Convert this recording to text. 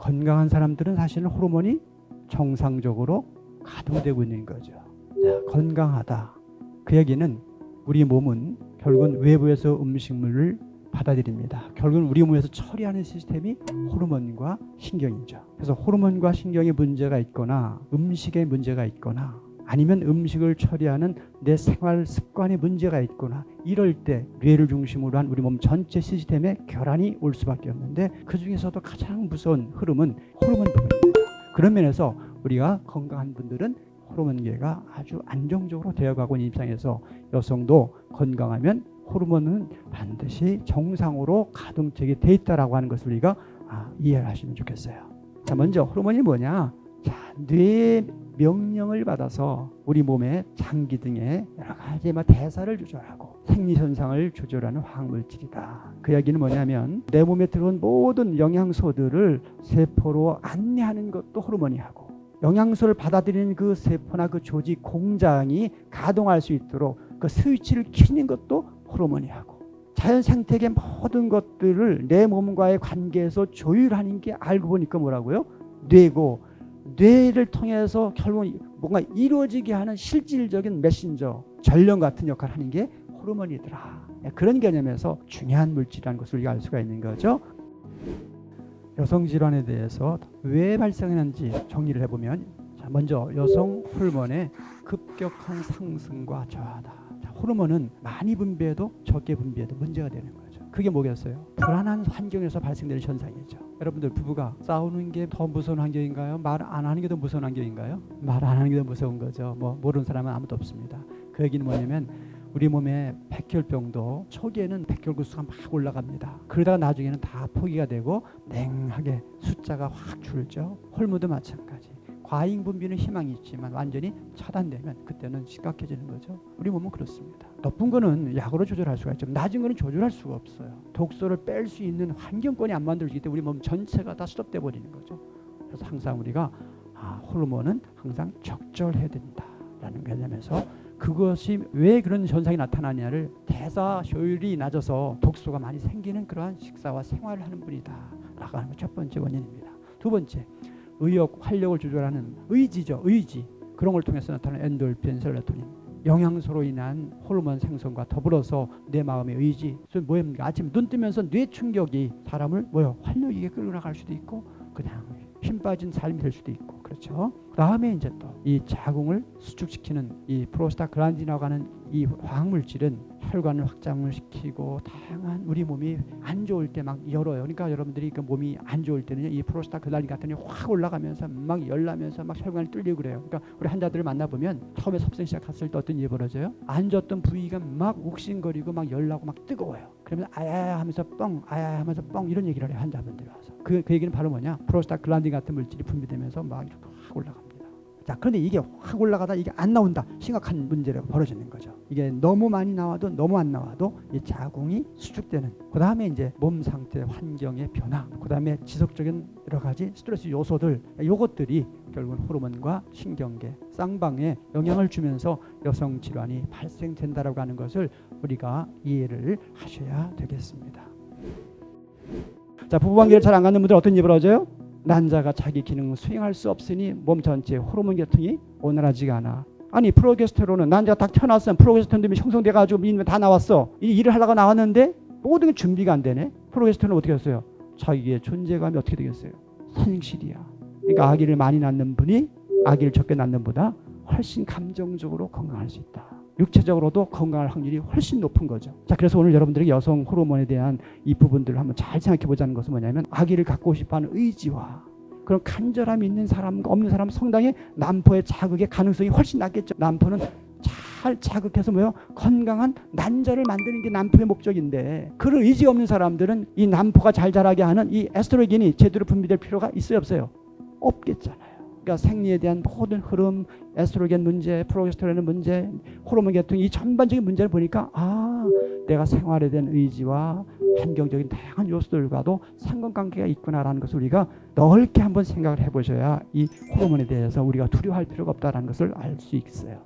건강한 사람들은 사실은 호르몬이 정상적으로 가동되고 있는 거죠. 자, 건강하다. 그 얘기는 우리 몸은 결국은 외부에서 음식물을 받아들입니다. 결국은 우리 몸에서 처리하는 시스템이 호르몬과 신경이죠. 그래서 호르몬과 신경에 문제가 있거나 음식에 문제가 있거나 아니면 음식을 처리하는 내 생활 습관에 문제가 있거나 이럴 때 뇌를 중심으로 한 우리 몸 전체 시스템에 결함이 올 수밖에 없는데 그 중에서도 가장 무서운 흐름은 호르몬 부분입니다. 그런 면에서 우리가 건강한 분들은 호르몬계가 아주 안정적으로 되어가고 있는 입장에서 여성도 건강하면 호르몬은 반드시 정상으로 가동되게 돼 있다라고 하는 것을 우리가 이해를 하시면 좋겠어요. 자, 먼저 호르몬이 뭐냐? 자, 뇌의 명령을 받아서 우리 몸의 장기 등의 여러 가지 대사를 조절하고 생리현상을 조절하는 화학물질이다. 그 이야기는 뭐냐면 내 몸에 들어온 모든 영양소들을 세포로 안내하는 것도 호르몬이 하고 영양소를 받아들이는 그 세포나 그 조직 공장이 가동할 수 있도록 그 스위치를 켜는 것도 호르몬이 하고 자연 생태계 모든 것들을 내 몸과의 관계에서 조율하는 게 알고 보니까 뭐라고요? 뇌고 뇌를 통해서 결국 뭔가 이루어지게 하는 실질적인 메신저, 전령 같은 역할을 하는 게 호르몬이더라. 그런 개념에서 중요한 물질이라는 것을 우리가 알 수가 있는 거죠. 여성 질환에 대해서 왜 발생하는지 정리를 해보면 자, 먼저 여성 호르몬의 급격한 상승과 저하다. 자, 호르몬은 많이 분비해도 적게 분비해도 문제가 되는 거죠. 그게 뭐겠어요? 불안한 환경에서 발생되는 현상이죠. 여러분들 부부가 싸우는 게 더 무서운 환경인가요? 말 안 하는 게 더 무서운 환경인가요? 말 안 하는 게 더 무서운 거죠. 모르는 사람은 아무도 없습니다. 그 얘기는 뭐냐면 우리 몸의 백혈병도 초기에는 백혈구수가 막 올라갑니다. 그러다가 나중에는 다 포기가 되고 냉하게 숫자가 확 줄죠. 홀무도 마찬가지. 과잉 분비는 희망이 있지만 완전히 차단되면 그때는 심각해지는 거죠. 우리 몸은 그렇습니다. 높은 거는 약으로 조절할 수가 있죠. 낮은 거는 조절할 수가 없어요. 독소를 뺄 수 있는 환경권이 안 만들어지기 때문에 우리 몸 전체가 다 스톱돼 버리는 거죠. 그래서 항상 우리가 호르몬은 항상 적절해야 된다라는 개념에서 그것이 왜 그런 현상이 나타나냐를 대사 효율이 낮아서 독소가 많이 생기는 그러한 식사와 생활을 하는 분이다 라고 하는 게 첫 번째 원인입니다. 두 번째, 의욕, 활력을 조절하는 의지죠. 의지. 그런 걸 통해서 나타나는 엔돌핀, 세로토닌. 영양소로 인한 호르몬 생성과 더불어서 내 마음의 의지. 뭐입니까? 아침에 눈 뜨면서 뇌 충격이 사람을 활력 있게 끌고 나갈 수도 있고 그냥 힘 빠진 삶이 될 수도 있고 그렇죠. 그 다음에 이제 또 이 자궁을 수축시키는 이 프로스타글란딘이라고 하는 이 화학물질은 혈관을 확장을 시키고 다양한 우리 몸이 안 좋을 때 막 열어요. 그러니까 여러분들이 그 몸이 안 좋을 때는 이 프로스타글란딘 같은 게 확 올라가면서 막 열나면서 막 혈관이 뚫리고 그래요. 그러니까 우리 환자들을 만나보면 처음에 섭생 시작했을 때 어떤 일이 벌어져요? 안 좋았던 부위가 막 욱신거리고 막 열나고 막 뜨거워요. 그러면 아야야 하면서 뻥, 아야야 하면서 뻥 이런 얘기를 해요. 환자분들이 와서. 그 얘기는 바로 뭐냐? 프로스타글란딘 같은 물질이 분비되면서 막 이렇게 확 올라갑니다. 자, 그런데 이게 확 올라가다 이게 안 나온다. 심각한 문제가 벌어지는 거죠. 이게 너무 많이 나와도 너무 안 나와도 이 자궁이 수축되는. 그 다음에 이제 몸 상태, 환경의 변화. 그 다음에 지속적인 여러 가지 스트레스 요소들. 요것들이 결국은 호르몬과 신경계, 쌍방에 영향을 주면서 여성 질환이 발생된다라고 하는 것을 우리가 이해를 하셔야 되겠습니다. 자, 부부관계를 잘 안 갖는 분들 어떤 일이 벌어져요? 난자가 자기 기능을 수행할 수 없으니 몸 전체에 호르몬 계통이 원활하지가 않아. 아니 프로게스테론은 난자가 딱 태어났으면 프로게스테론이 형성돼가지고 다 나왔어. 이 일을 하려고 나왔는데 모든 게 준비가 안 되네. 프로게스테론은 어떻게 했어요? 자기의 존재감이 어떻게 되겠어요? 상실이야. 그러니까 아기를 많이 낳는 분이 아기를 적게 낳는 보다 훨씬 감정적으로 건강할 수 있다. 육체적으로도 건강할 확률이 훨씬 높은 거죠. 자, 그래서 오늘 여러분들에게 여성 호르몬에 대한 이 부분들을 한번 잘 생각해 보자는 것은 뭐냐면 아기를 갖고 싶어하는 의지와 그런 간절함이 있는 사람과 없는 사람은 상당히 난포의 자극의 가능성이 훨씬 낮겠죠. 난포는 잘 자극해서 건강한 난자를 만드는 게 난포의 목적인데 그런 의지가 없는 사람들은 이 난포가 잘 자라게 하는 이 에스트로겐이 제대로 분비될 필요가 있어요, 없어요? 없겠잖아요. 그러니까 생리에 대한 모든 흐름, 에스트로겐 문제, 프로게스테론 문제, 호르몬 계통 이 전반적인 문제를 보니까 내가 생활에 대한 의지와 환경적인 다양한 요소들과도 상관관계가 있구나라는 것을 우리가 넓게 한번 생각을 해보셔야 이 호르몬에 대해서 우리가 두려워할 필요가 없다는 것을 알 수 있어요.